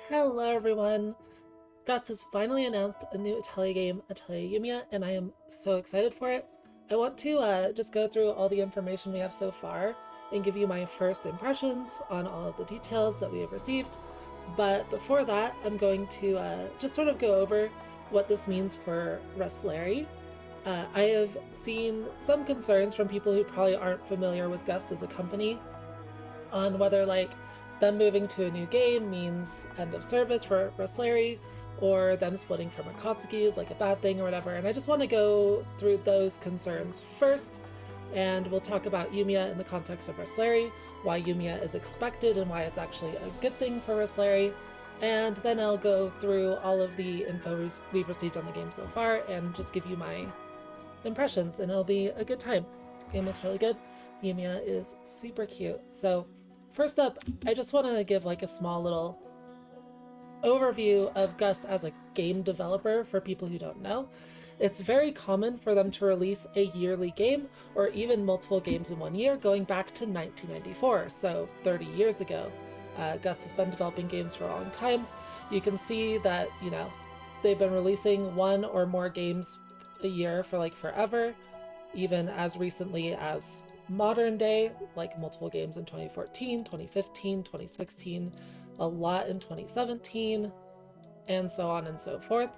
Hello everyone! Gus has finally announced a new Atelier game, Atelier Yumia, and I am so excited for it. I want to just go through all the information we have so far and give you my first impressions on all of the details that we have received. But before that, I'm going to just sort of go over what this means for Resleri. I have seen some concerns from people who probably aren't familiar with Gust as a company on whether them moving to a new game means end of service for Resleri or them splitting from Akatsuki is like a bad thing or whatever. And I just want to go through those concerns first, and we'll talk about Yumia in the context of Resleri, why Yumia is expected and why it's actually a good thing for Resleri. And then I'll go through all of the info we've received on the game so far and just give you my impressions, and it'll be a good time. The game looks really good. Yumia is super cute. So first up, I just want to give a small little overview of Gust as a game developer for people who don't know. It's very common for them to release a yearly game or even multiple games in one year, going back to 1994, so 30 years ago. Gust has been developing games for a long time. You can see that, they've been releasing one or more games a year for forever, even as recently as modern day, like multiple games in 2014, 2015, 2016, a lot in 2017, and so on and so forth.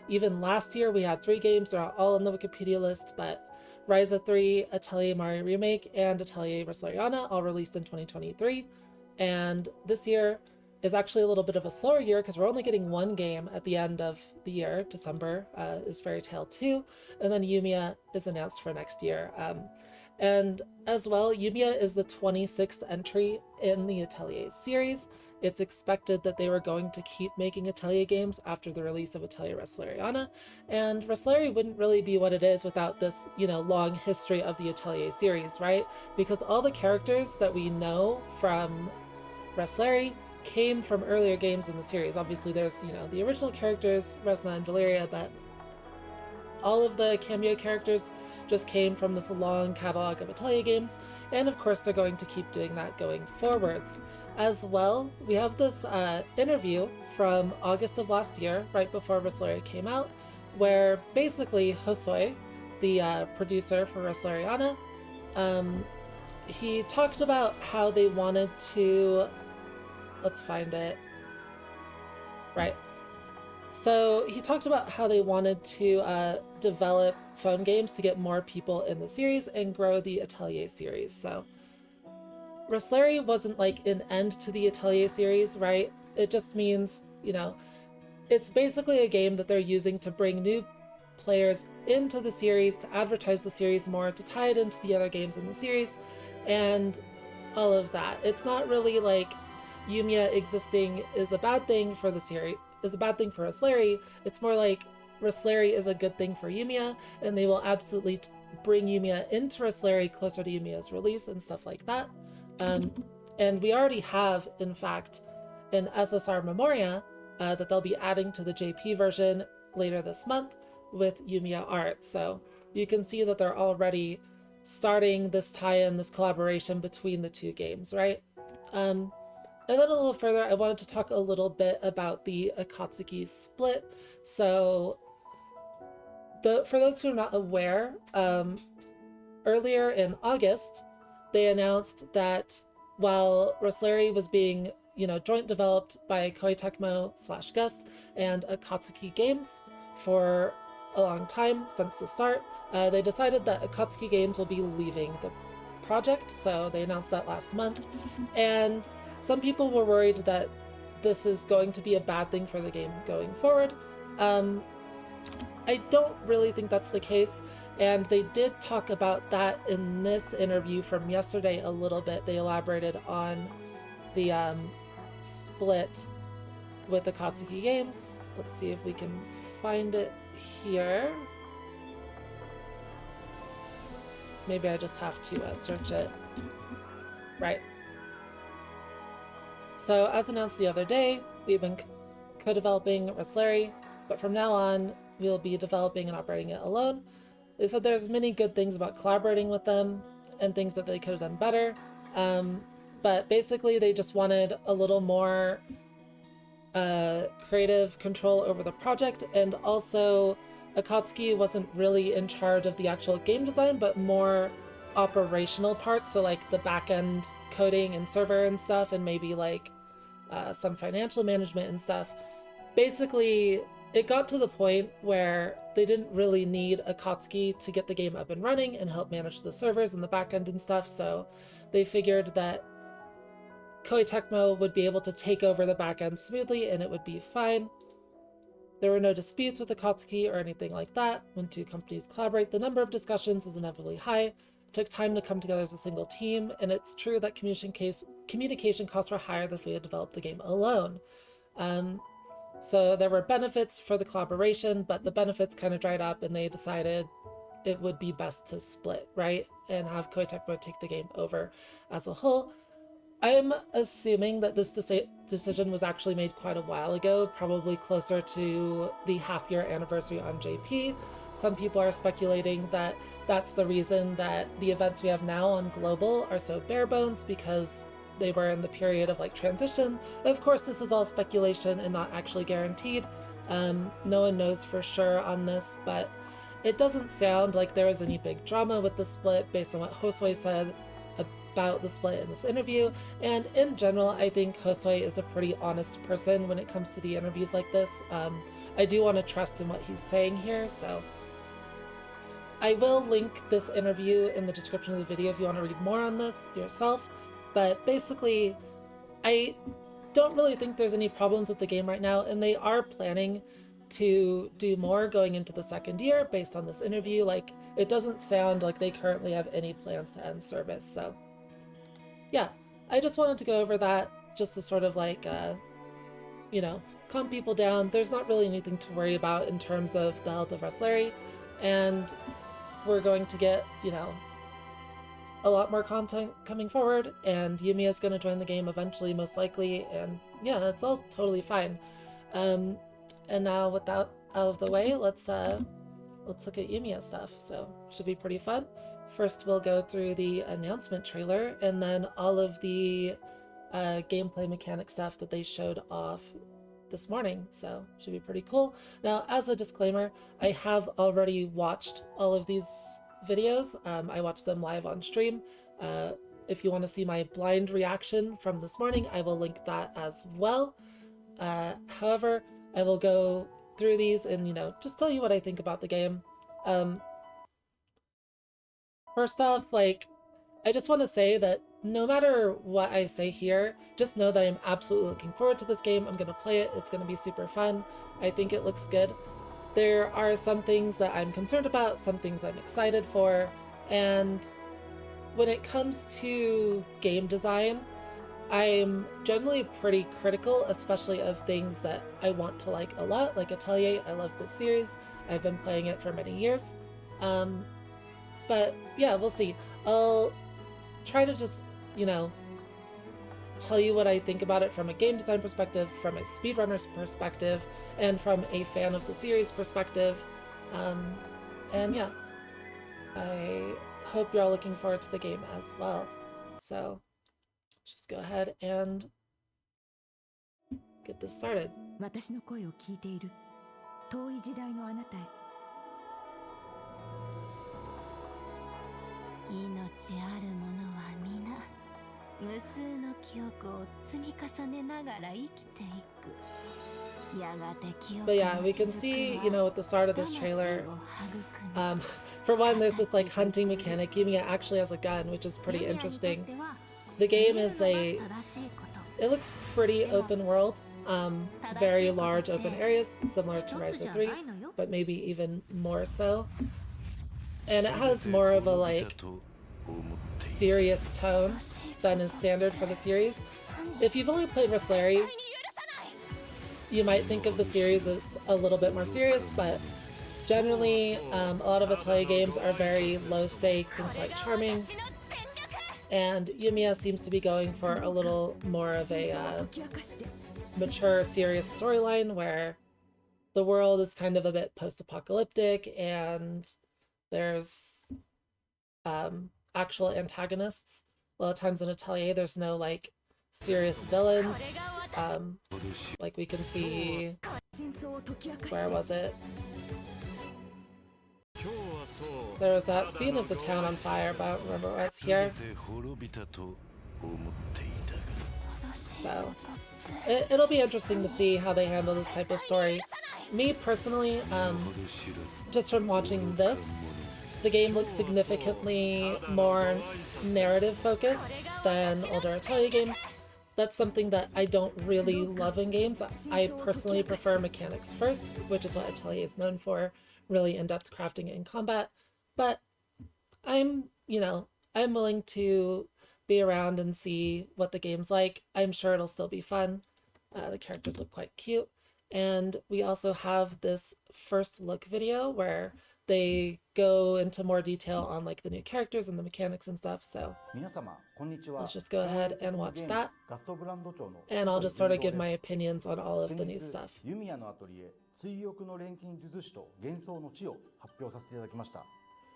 Even last year, we had 3 games. They're all on the Wikipedia list, but Ryza 3, Atelier Mario Remake, and Atelier Resleriana all released in 2023. And this year is actually a little bit of a slower year because we're only getting one game at the end of the year. December is Fairy Tail 2, and then Yumia is announced for next year. And as well, Yumia is the 26th entry in the Atelier series. It's expected that they were going to keep making Atelier games after the release of Atelier Resleriana, and Resleri wouldn't really be what it is without this, long history of the Atelier series, right? Because all the characters that we know from Resleri came from earlier games in the series. Obviously, there's, the original characters, Resna and Valeria, but all of the cameo characters just came from this long catalog of Atelier games, and of course they're going to keep doing that going forwards. As well, we have this interview from August of last year, right before Resleri came out, where basically Hosoi, the producer for Resleriana, he talked about how they wanted to, let's find it, right. So he talked about how they wanted to develop phone games to get more people in the series and grow the Atelier series. So Resleri wasn't an end to the Atelier series, right? It just means, it's basically a game that they're using to bring new players into the series, to advertise the series more, to tie it into the other games in the series, and all of that. It's not really like Yumia existing is a bad thing for the series, is a bad thing for Resleri. It's more like Resleri is a good thing for Yumia, and they will absolutely bring Yumia into Resleri closer to Yumia's release and stuff like that. And we already have, in fact, an SSR Memoria that they'll be adding to the JP version later this month with Yumia art. So you can see that they're already starting this tie-in, this collaboration between the two games, right? And then a little further, I wanted to talk a little bit about the Akatsuki split. So for those who are not aware, earlier in August, they announced that while Resleri was being, joint developed by Koei Tecmo / Gust and Akatsuki Games for a long time, since the start, they decided that Akatsuki Games will be leaving the project, so they announced that last month. And some people were worried that this is going to be a bad thing for the game going forward. I don't really think that's the case, and they did talk about that in this interview from yesterday a little bit. They elaborated on the split with the Akatsuki Games. Let's see if we can find it here. Maybe I just have to search it. Right. So as announced the other day, we've been co-developing Resleri, but from now on, we'll be developing and operating it alone. They said there's many good things about collaborating with them and things that they could have done better. But basically they just wanted a little more creative control over the project, and also Akatsuki wasn't really in charge of the actual game design, but more operational parts, so like the back end coding and server and stuff, and maybe like some financial management and stuff. Basically, it got to the point where they didn't really need Akatsuki to get the game up and running and help manage the servers and the back end and stuff, so they figured that Koei Tecmo would be able to take over the back end smoothly and it would be fine. There were no disputes with Akatsuki or anything like that. When two companies collaborate, the number of discussions is inevitably high. It took time to come together as a single team, and it's true that communication costs were higher than if we had developed the game alone. So there were benefits for the collaboration, but the benefits kind of dried up and they decided it would be best to split, right? And have Koei Tecmo take the game over as a whole. I'm assuming that this decision was actually made quite a while ago, probably closer to the half-year anniversary on JP. Some people are speculating that that's the reason that the events we have now on Global are so bare bones, because they were in the period of like transition. Of course, this is all speculation and not actually guaranteed. No one knows for sure on this, but it doesn't sound like there was any big drama with the split based on what Josue said about the split in this interview. And in general, I think Josue is a pretty honest person when it comes to the interviews like this. I do want to trust in what he's saying here, so I will link this interview in the description of the video if you want to read more on this yourself. But basically, I don't really think there's any problems with the game right now, and they are planning to do more going into the second year based on this interview. Like, it doesn't sound like they currently have any plans to end service, so yeah, I just wanted to go over that just to sort of like, calm people down. There's not really anything to worry about in terms of the health of Resleri, and we're going to get, a lot more content coming forward, and Yumia's going to join the game eventually, most likely, and yeah, it's all totally fine. And now with that out of the way, let's look at Yumiya stuff. So should be pretty fun. First, we'll go through the announcement trailer and then all of the gameplay mechanic stuff that they showed off this morning. So should be pretty cool. Now, as a disclaimer, I have already watched all of these videos. I watched them live on stream. If you want to see my blind reaction from this morning, I will link that as well. However, I will go through these and, just tell you what I think about the game. First off, I just want to say that no matter what I say here, just know that I'm absolutely looking forward to this game. I'm going to play it. It's going to be super fun. I think it looks good. There are some things that I'm concerned about, some things I'm excited for, and when it comes to game design, I'm generally pretty critical, especially of things that I want to like a lot, like Atelier. I love this series. I've been playing it for many years. But yeah, we'll see. I'll try to just, tell you what I think about it from a game design perspective, from a speedrunner's perspective, and from a fan of the series perspective. And yeah, I hope you're all looking forward to the game as well. So just go ahead and get this started. 私の声を聞いている遠い時代のあなたへ命ある者は皆無数の記憶を積み重ねながら生きていくやがて記憶 But yeah, we can see, at the start of this trailer, for one, there's this hunting mechanic. Yumiya actually has a gun, which is pretty interesting. The game is it looks pretty open world, very large open areas, similar to Rise 3, but maybe even more so. And it has more of a serious tone than is standard for the series. If you've only played Resleri, you might think of the series as a little bit more serious, but generally a lot of Atelier games are very low stakes and quite charming. And Yumiya seems to be going for a little more of a mature, serious storyline where the world is kind of a bit post-apocalyptic and there's actual antagonists. A lot of times in Atelier, there's no serious villains. Like we can see, where was it? There was that scene of the town on fire, but I don't remember what was here. So it'll be interesting to see how they handle this type of story. Me personally, just from watching this, the game looks significantly more narrative focused than older Atelier games. That's something that I don't really love in games. I personally prefer mechanics first, which is what Atelier is known for, really in-depth crafting and combat. But I'm willing to be around and see what the game's like. I'm sure it'll still be fun. The characters look quite cute. And we also have this first look video where they go into more detail on like the new characters and the mechanics and stuff. So let's just go ahead and watch that. And I'll just sort of give my opinions on all of the new stuff.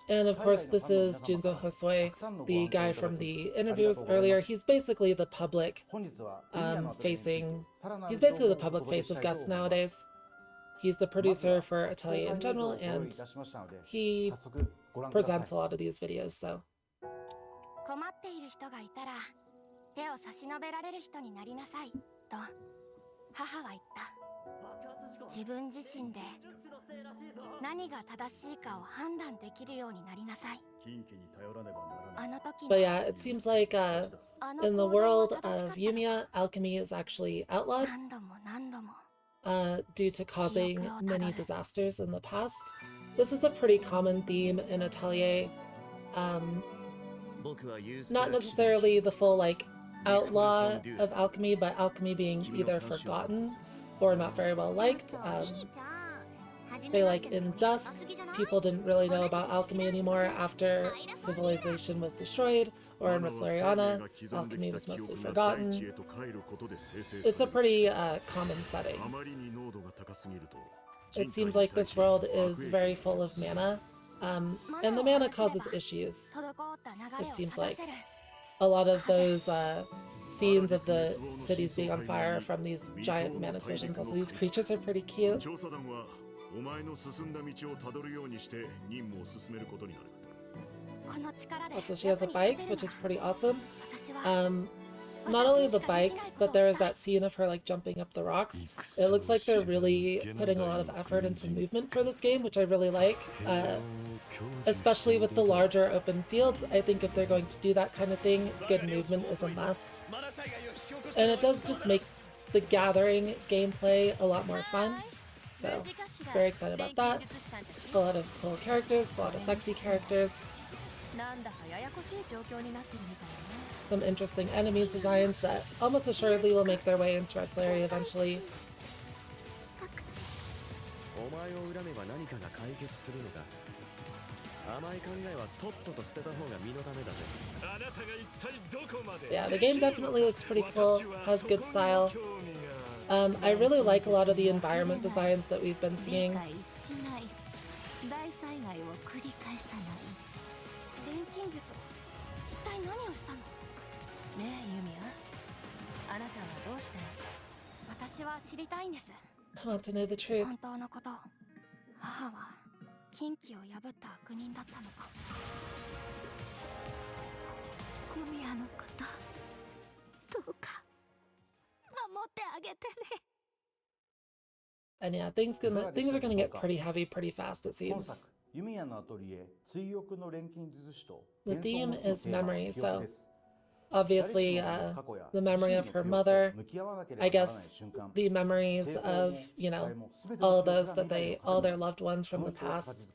And of course, this is Junzo Hosoi, the guy from the interviews earlier. He's basically the public he's basically the public face of Guts nowadays. He's the producer for Atelier in general, and he presents a lot of these videos, so. 自分自身で何が正しいかを判断できるようになりなさい。 But yeah, it seems like in the world of Yumia, alchemy is actually outlawed due to causing many disasters in the past. This is a pretty common theme in Atelier. Not necessarily the full like outlaw of alchemy, but alchemy being either forgotten or not very well liked. They like in Dusk, people didn't really know about alchemy anymore after civilization was destroyed, or in Resleriana, alchemy was mostly forgotten. It's a pretty common setting. It seems like this world is very full of mana, and the mana causes issues. It seems like a lot of those scenes of the cities being on fire from these giant mana visions. Also, these creatures are pretty cute. Also, she has a bike, which is pretty awesome. Not only the bike, but there is that scene of her like jumping up the rocks. It looks like they're really putting a lot of effort into movement for this game, which I really like. Especially with the larger open fields, I think if they're going to do that kind of thing, good movement is a must. And it does just make the gathering gameplay a lot more fun. So, very excited about that. A lot of cool characters, a lot of sexy characters. Some interesting enemies designs that almost assuredly will make their way into Resleri eventually. Yeah, the game definitely looks pretty cool, has good style. I really like a lot of the environment designs that we've been seeing. I want to know the truth. And yeah, things are gonna get pretty heavy pretty fast, it seems. The theme is memory, so obviously the memory of her mother, I guess the memories of, all their loved ones from the past.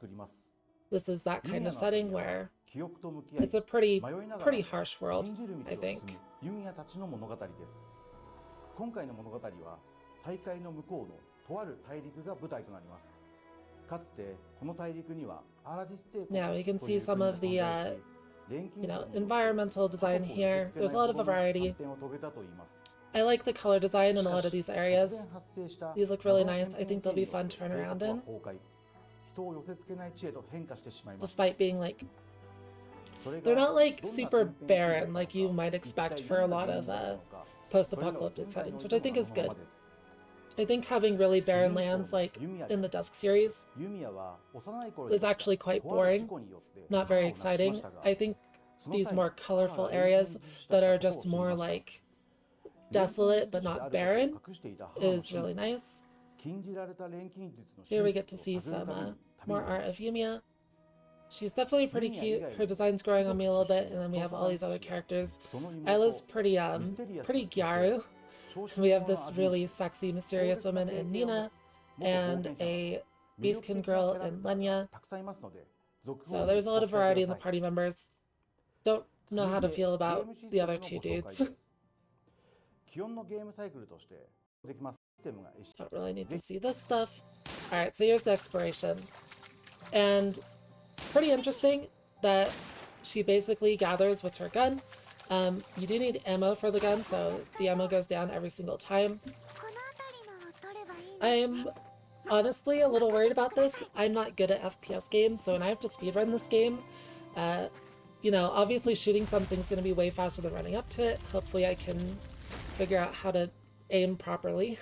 This is that kind of setting where it's a pretty harsh world, I think. 今回の物語は大海の向こうのとある大陸が舞台となります。かつてこの大陸にはアラディス帝国 Yeah, we can see some of the environmental design here. There's a lot of variety. I like the color design in a lot of these areas. These look really nice. I think they'll be fun to run around in. Despite being like, they're not like super barren like you might expect for a lot of post-apocalyptic settings, which I think is good. I think having really barren lands like in the Dusk series was actually quite boring, not very exciting. I think these more colorful areas that are just more like desolate but not barren is really nice. Here we get to see some more art of Yumia. She's definitely pretty cute. Her design's growing on me a little bit, and then we have all these other characters. Isla's pretty gyaru. We have this really sexy, mysterious woman in Nina, and a beastkin girl in Lenya. So there's a lot of variety in the party members. Don't know how to feel about the other two dudes. Don't really need to see this stuff. Alright, so here's the exploration. And pretty interesting that she basically gathers with her gun. You do need ammo for the gun, so the ammo goes down every single time. I'm honestly a little worried about this. I'm not good at FPS games, so when I have to speedrun this game, you know, obviously shooting something's going to be way faster than running up to it. Hopefully I can figure out how to aim properly.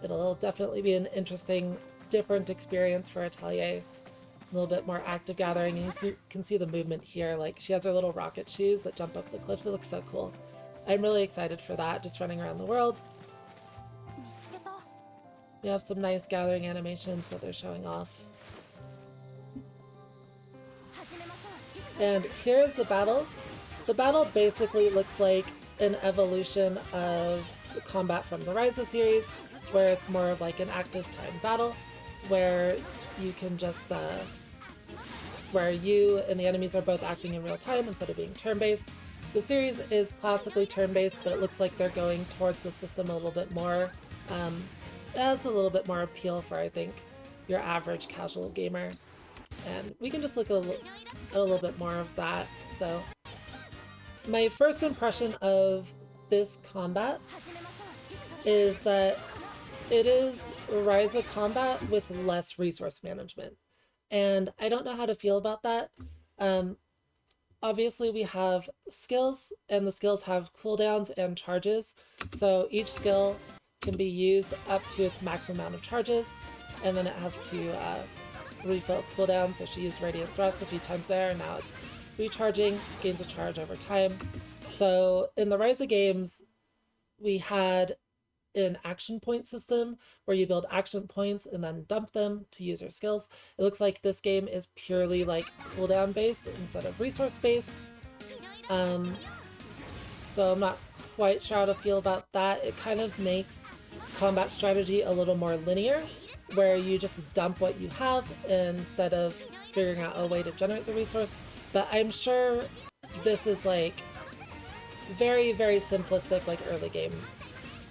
It'll definitely be an interesting, different experience for Atelier. A little bit more active gathering, and you can see the movement here. Like, she has her little rocket shoes that jump up the cliffs. It looks so cool. I'm really excited for that, just running around the world. We have some nice gathering animations that they're showing off. And here's the battle. The battle basically looks like an evolution of the combat from the Ryza series, where it's more of like an active time battle, where you can just, where you and the enemies are both acting in real time instead of being turn-based. The series is classically turn-based, but it looks like they're going towards the system a little bit more. It has a little bit more appeal for, I think, your average casual gamer. And we can just look at a little bit more of that. So, my first impression of this combat is that it is Ryza combat with less resource management. And I don't know how to feel about that. Obviously we have skills, and the skills have cooldowns and charges. So each skill can be used up to its maximum amount of charges, and then it has to refill its cooldown. So she used Radiant Thrust a few times there, and now it's recharging, gains a charge over time. So in the Ryza games, we had an action point system where you build action points and then dump them to use your skills. It looks like this game is purely like cooldown based instead of resource based. So I'm not quite sure how to feel about that. It kind of makes combat strategy a little more linear, where you just dump what you have instead of figuring out a way to generate the resource. But I'm sure this is like very, very simplistic, like early game.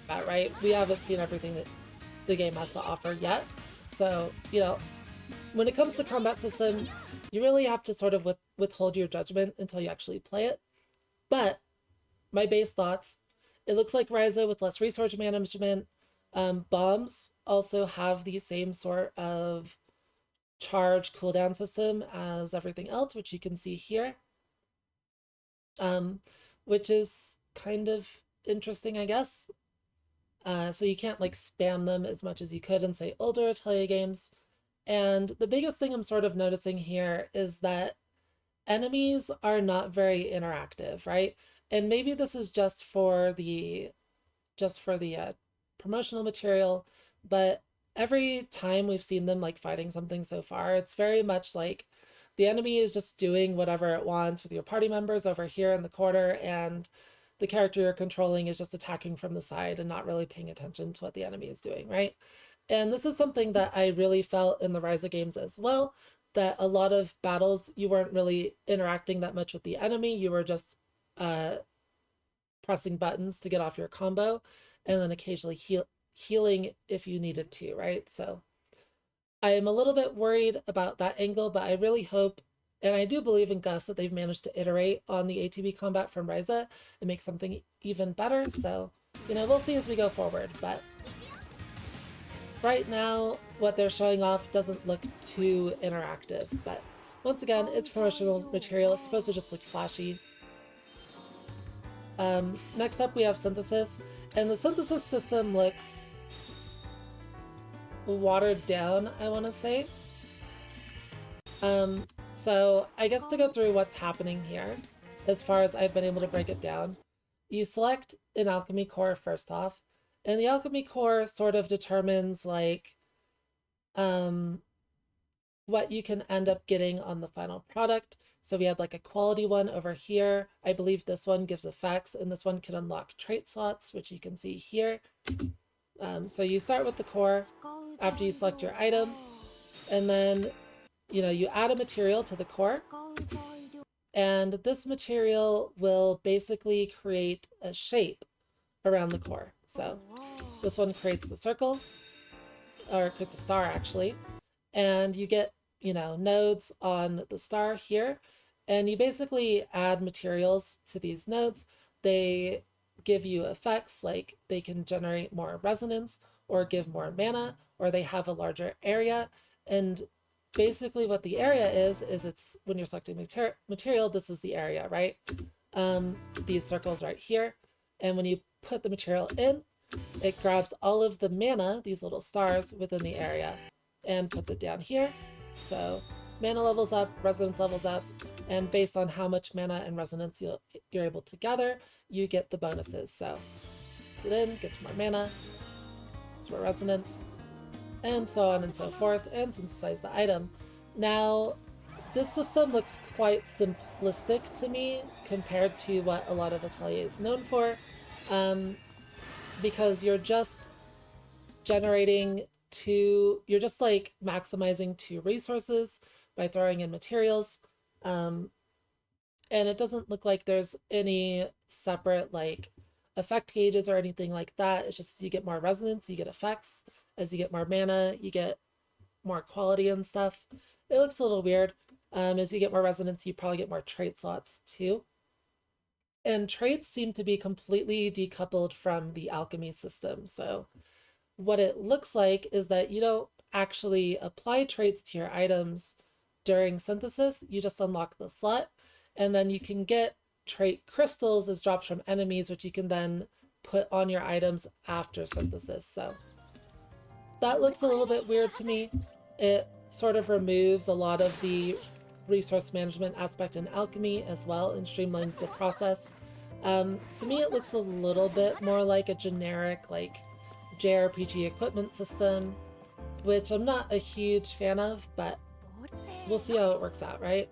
Right? We haven't seen everything that the game has to offer yet. So, you know, when it comes to combat systems, you really have to sort of withhold your judgment until you actually play it. But my base thoughts, it looks like Ryza with less resource management. Bombs also have the same sort of charge cooldown system as everything else, which you can see here. Which is kind of interesting, I guess. So you can't like spam them as much as you could in, say, older Atelier games. And the biggest thing I'm sort of noticing here is that enemies are not very interactive, right? And maybe this is just for the promotional material, but every time we've seen them like fighting something so far, it's very much like the enemy is just doing whatever it wants with your party members over here in the corner, and the character you're controlling is just attacking from the side and not really paying attention to what the enemy is doing, right? And this is something that I really felt in the Ryza games as well, that a lot of battles, you weren't really interacting that much with the enemy. You were just pressing buttons to get off your combo, and then occasionally healing if you needed to, right? So I am a little bit worried about that angle, but I really hope, and I do believe in Gus, that they've managed to iterate on the ATB combat from Ryza and make something even better. So, you know, we'll see as we go forward. But right now, what they're showing off doesn't look too interactive. But once again, it's promotional material. It's supposed to just look flashy. Next up we have synthesis, and the synthesis system looks watered down, I want to say. So I guess to go through what's happening here, as far as I've been able to break it down, you select an alchemy core first off, and the alchemy core sort of determines like what you can end up getting on the final product. So we had like a quality one over here. I believe this one gives effects, and this one can unlock trait slots, which you can see here. So you start with the core after you select your item, and then you add a material to the core, and this material will basically create a shape around the core. So this one creates the circle, or creates a star actually, and you get nodes on the star here, and you basically add materials to these nodes. They give you effects like they can generate more resonance or give more mana, or they have a larger area. And basically what the area is it's when you're selecting material, this is the area, right? These circles right here. And when you put the material in, it grabs all of the mana, these little stars within the area, and puts it down here. So mana levels up, resonance levels up, and based on how much mana and resonance you're able to gather, you get the bonuses. So puts it in, gets more mana, gets more resonance, and so on and so forth, and synthesize the item. Now, this system looks quite simplistic to me compared to what a lot of Atelier is known for, because you're just generating you're just like maximizing 2 resources by throwing in materials. And it doesn't look like there's any separate like effect gauges or anything like that. It's just you get more resonance, you get effects. As you get more mana, you get more quality and stuff. It looks a little weird. As you get more resonance, you probably get more trait slots too. And traits seem to be completely decoupled from the alchemy system. So what it looks like is that you don't actually apply traits to your items during synthesis. You just unlock the slot, and then you can get trait crystals as drops from enemies, which you can then put on your items after synthesis. So that looks a little bit weird to me. It sort of removes a lot of the resource management aspect in alchemy as well and streamlines the process. To me, it looks a little bit more like a generic like JRPG equipment system, which I'm not a huge fan of, but we'll see how it works out, right?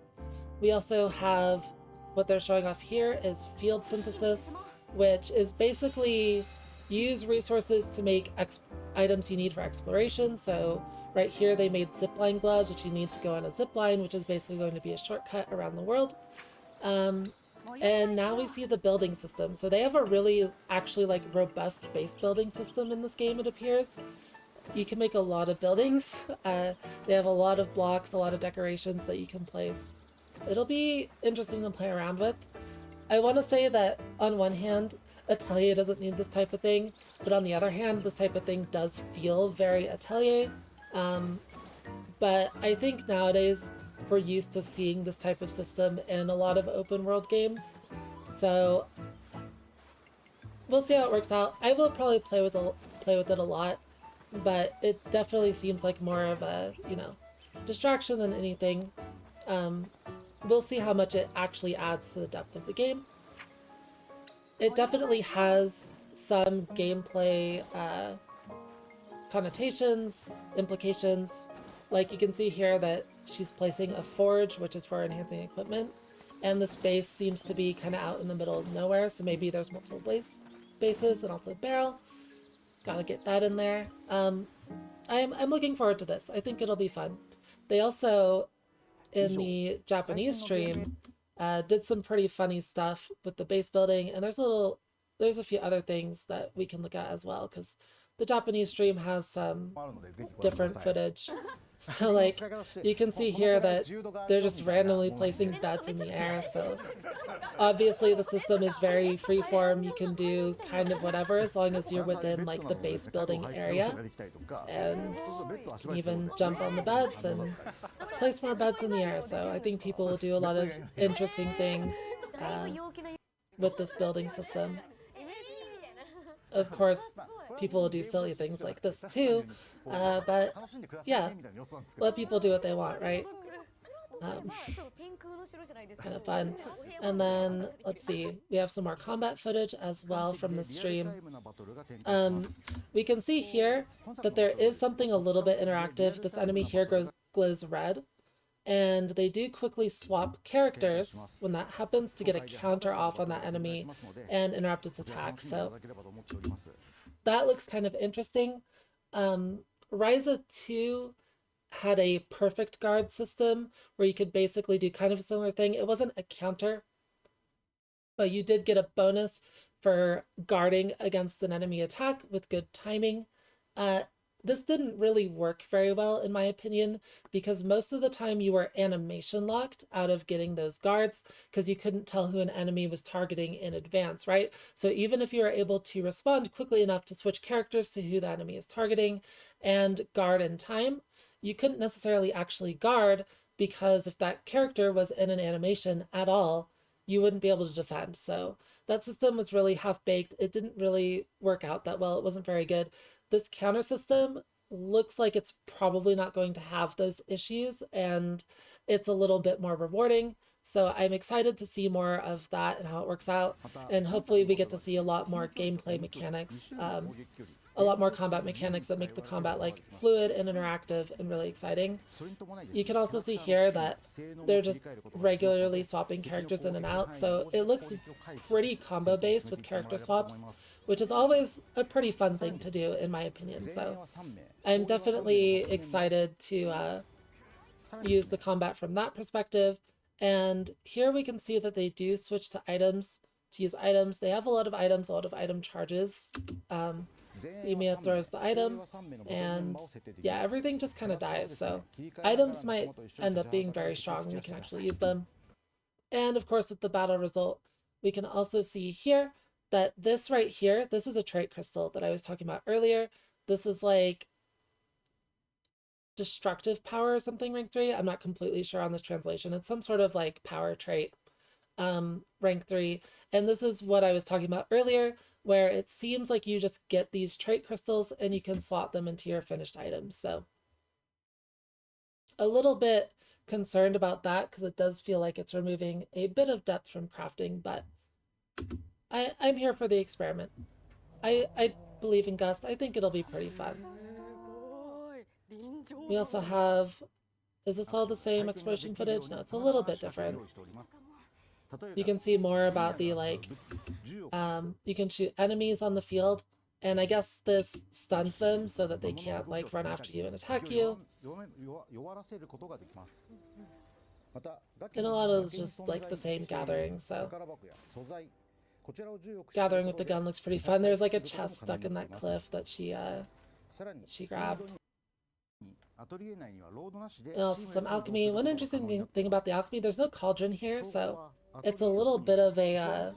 We also have what they're showing off here is field synthesis, which is basically use resources to make items you need for exploration. So right here they made zipline gloves, which you need to go on a zipline, which is basically going to be a shortcut around the world. And now we see the building system. So they have a really actually like robust base building system in this game, it appears. You can make a lot of buildings. They have a lot of blocks, a lot of decorations that you can place. It'll be interesting to play around with. I want to say that on one hand, Atelier doesn't need this type of thing, but on the other hand, this type of thing does feel very Atelier. But I think nowadays we're used to seeing this type of system in a lot of open world games. So we'll see how it works out. I will probably play with it a lot, but it definitely seems like more of a, distraction than anything. We'll see how much it actually adds to the depth of the game. It definitely has some gameplay connotations, implications. Like you can see here that she's placing a forge, which is for enhancing equipment, and the space seems to be kind of out in the middle of nowhere, so maybe there's multiple bases and also a barrel. Gotta get that in there. I'm looking forward to this. I think it'll be fun. They also, in the Japanese stream, did some pretty funny stuff with the base building, and there's a few other things that we can look at as well, because the Japanese stream has some different footage. So like you can see here that they're just randomly placing beds in the air. So obviously the system is very freeform. You can do kind of whatever as long as you're within like the base building area, and you can even jump on the beds and place more beds in the air. So I think people will do a lot of interesting things. with this building system. Of course, people will do silly things like this too, but yeah, let people do what they want, right? Kind of fun. And then let's see, we have some more combat footage as well from the stream. We can see here that there is something a little bit interactive. This enemy here glows red, and they do quickly swap characters when that happens to get a counter off on that enemy and interrupt its attack. So that looks kind of interesting. Ryza 2 had a perfect guard system where you could basically do kind of a similar thing. It wasn't a counter, but you did get a bonus for guarding against an enemy attack with good timing. This didn't really work very well, in my opinion, because most of the time you were animation locked out of getting those guards because you couldn't tell who an enemy was targeting in advance, right? So even if you were able to respond quickly enough to switch characters to who the enemy is targeting and guard in time, you couldn't necessarily actually guard because if that character was in an animation at all, you wouldn't be able to defend. So that system was really half-baked. It didn't really work out that well. It wasn't very good. This counter system looks like it's probably not going to have those issues, and it's a little bit more rewarding. So I'm excited to see more of that and how it works out. And hopefully we get to see a lot more gameplay mechanics, a lot more combat mechanics that make the combat like fluid and interactive and really exciting. You can also see here that they're just regularly swapping characters in and out. So it looks pretty combo based with character swaps, which is always a pretty fun thing to do in my opinion. So I'm definitely excited to use the combat from that perspective. And here we can see that they do switch to items, to use items. They have a lot of items, a lot of item charges. Yumia throws the item, and yeah, everything just kind of dies. So items might end up being very strong. We can actually use them. And of course, with the battle result, we can also see here that this right here, this is a trait crystal that I was talking about earlier. This is like destructive power or something, rank 3. I'm not completely sure on this translation. It's some sort of like power trait, rank 3. And this is what I was talking about earlier, where it seems like you just get these trait crystals and you can slot them into your finished items. So a little bit concerned about that because it does feel like it's removing a bit of depth from crafting, but I'm here for the experiment. I believe in Gust. I think it'll be pretty fun. We also have, is this all the same exploration footage? No, it's a little bit different. You can see more about the like, you can shoot enemies on the field, and I guess this stuns them so that they can't like run after you and attack you. And a lot of just like the same gathering, so gathering with the gun looks pretty fun. There's like a chest stuck in that cliff that she grabbed. And also some alchemy. One interesting thing about the alchemy, there's no cauldron here, so it's a little bit of a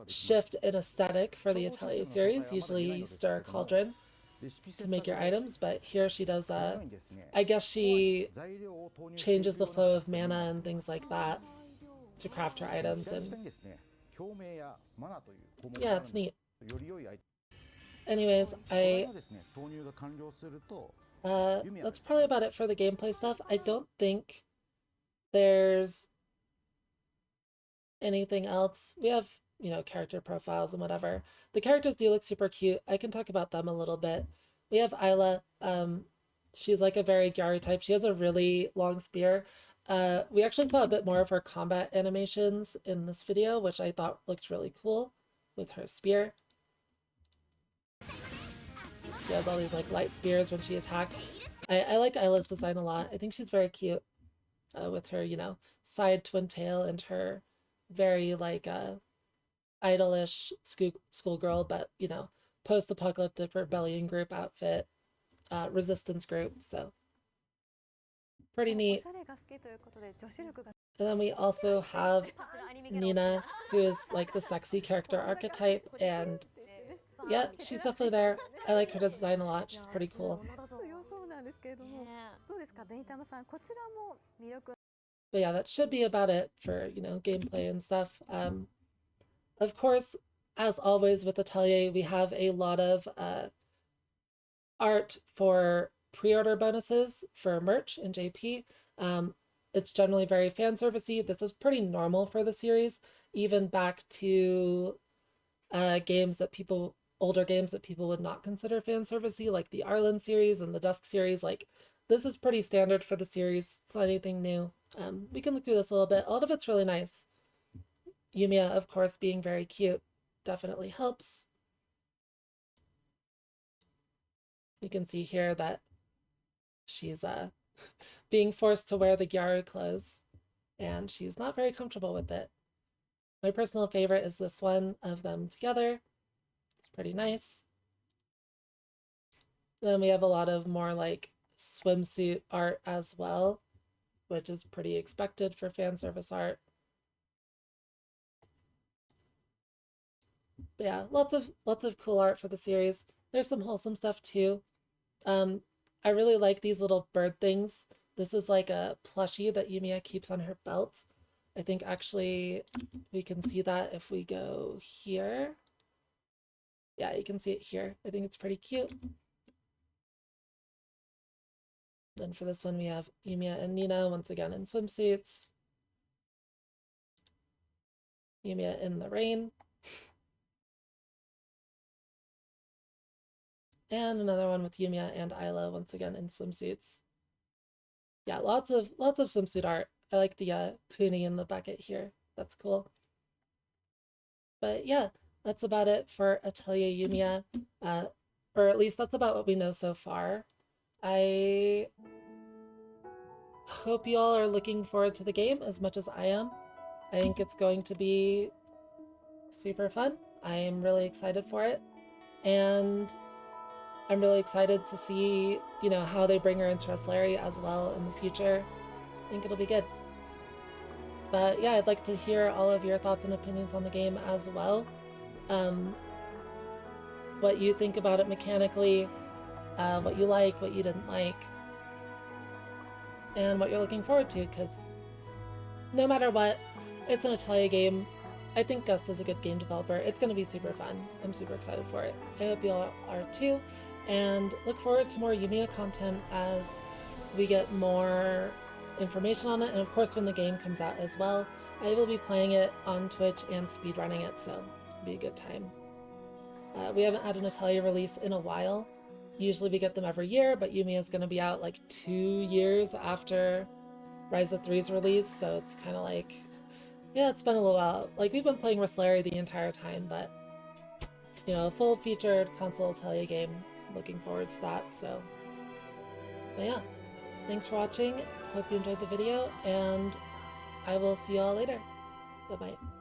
shift in aesthetic for the Atelier series. Usually you stir a cauldron to make your items, but here she does, I guess she changes the flow of mana and things like that to craft her items, and yeah, it's neat. Anyways, that's probably about it for the gameplay stuff. I don't think there's anything else. We have, you know, character profiles and whatever. The characters do look super cute. I can talk about them a little bit. We have Isla. She's like a very Gyari type. She has a really long spear. We actually saw a bit more of her combat animations in this video, which I thought looked really cool with her spear. She has all these like light spears when she attacks. I like Isla's design a lot. I think she's very cute with her, you know, side twin tail and her very like idolish schoolgirl, but you know, post-apocalyptic rebellion group outfit, resistance group. So pretty neat. And then we also have Nina, who is like the sexy character archetype, and yeah, she's definitely there. I like her design a lot. She's pretty cool. But yeah, that should be about it for, you know, gameplay and stuff. Of course, as always with Atelier, we have a lot of art for pre-order bonuses for merch in JP. It's generally very fan servicey. This is pretty normal for the series, even back to games that people older games that people would not consider fan servicey, like the Arlen series and the Dusk series. Like this is pretty standard for the series. It's not anything new. We can look through this a little bit. A lot of it's really nice. Yumia, of course, being very cute definitely helps. You can see here that she's being forced to wear the Gyaru clothes, and she's not very comfortable with it. My personal favorite is this one of them together. It's pretty nice. Then we have a lot of more like swimsuit art as well, which is pretty expected for fan service art. But yeah, lots of cool art for the series. There's some wholesome stuff too. I really like these little bird things. This is like a plushie that Yumia keeps on her belt. I think actually we can see that if we go here. Yeah, you can see it here. I think it's pretty cute. Then for this one, we have Yumia and Nina once again in swimsuits. Yumia in the rain. And another one with Yumia and Isla once again in swimsuits. Yeah, lots of swimsuit art. I like the pony in the bucket here. That's cool. But yeah, that's about it for Atelier Yumia. Or at least that's about what we know so far. I hope you all are looking forward to the game as much as I am. I think it's going to be super fun. I am really excited for it. And I'm really excited to see, how they bring her into Resleri as well in the future. I think it'll be good. But yeah, I'd like to hear all of your thoughts and opinions on the game as well. What you think about it mechanically, what you like, what you didn't like, and what you're looking forward to, because no matter what, it's an Atelier game. I think Gust is a good game developer. It's going to be super fun. I'm super excited for it. I hope you all are too, and look forward to more Yumia content as we get more information on it, and of course when the game comes out as well. I will be playing it on Twitch and speedrunning it, so it'll be a good time. We haven't had an Atelier release in a while. Usually we get them every year, but Yumia is going to be out like 2 years after Rise of 3's release, so it's kind of like, yeah, it's been a little while. Like, we've been playing Resleri the entire time, but, a full-featured console Atelier game. Looking forward to that, so. But yeah, thanks for watching. Hope you enjoyed the video, and I will see you all later. Bye-bye.